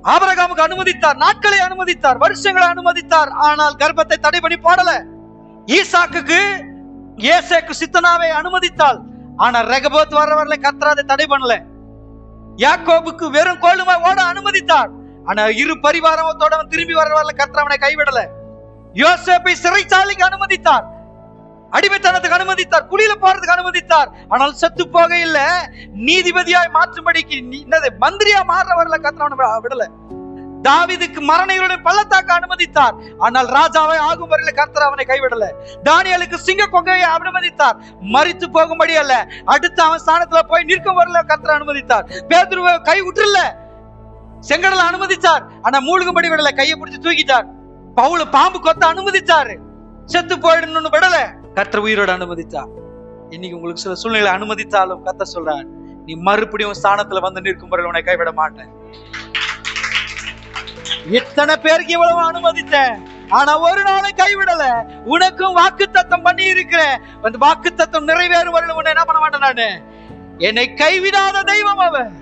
ஆபிரகாமுக்கு அனுமதித்தார், நாட்களை அனுமதித்தார், வருஷங்களை அனுமதித்தார். ஆனால் கர்ப்பத்தை தடை பண்ணி போடல. ஈசாக்குக்கு ஏசேக்கு சித்தனாவை அனுமதித்தாள். ஆனா ரெகபோத் வர்றவர்களை கர்த்தர் தடை பண்ணல. யாக்கோபுக்கு வெறும் கோலுமா ஓட அனுமதித்தார். ஆனா இரு பரிவாரத்தோட திரும்பி வர்றவர்களை கர்த்தர் அவனை கைவிடல. யோசேப்பை சிறைச்சாலைக்கு அனுமதித்தார், அடிமைத்தனத்துக்கு அனுமதித்தார், குழியில போறதுக்கு அனுமதித்தார். ஆனால் செத்து போக இல்ல, நீதிபதியாய் மாற்றும்படிக்கு மந்திரியா மாறுறவர்களை கர்த்தர் அவனை விடல. தாவீதுக்கு மரணைகளுடன் பள்ளத்தாக்க அனுமதித்தார். ஆனால் ராஜாவை ஆகும் வரையில கர்த்தர் அவனை கைவிடல. தானியேலுக்கு சிங்க கொங்கையை அனுமதித்தார், மரித்து போகும்படி அல்ல, அடுத்து அவன் ஸ்தானத்துல போய் நிற்கும் வரையில கர்த்தர் அனுமதித்தார். பேதுருவை கை விட்டுல, செங்கடலை அனுமதித்தார், ஆனா மூழ்கும்படி விடல, கையை பிடிச்சு தூக்கிட்டார். பவுல பாம்பு கொத்த அனுமதித்தாரு, செத்து போயிடணும்னு விடல, கர்த்தர் உயிரோட அனுமதித்தார். இன்னைக்கு உங்களுக்கு சில சூழ்நிலை அனுமதித்தாலும் கர்த்தர் சொல்றார், நீ மறுபடியும் ஸ்தானத்துல வந்து நிற்கும் வரையில உன்னை கைவிட மாட்டேன். இத்தனை பேருக்கு இவ்வளவு அனுமதித்தேன், ஆனா ஒரு நாளை கைவிடல. உனக்கும் வாக்கு தத்தம் பண்ணி இருக்கிறேன், அந்த வாக்கு தத்தம் நிறைவேறும் வரையில உன்னை என்ன பண்ண மாட்டேன். நானு என்னை கைவிடாத தெய்வம் அவன்.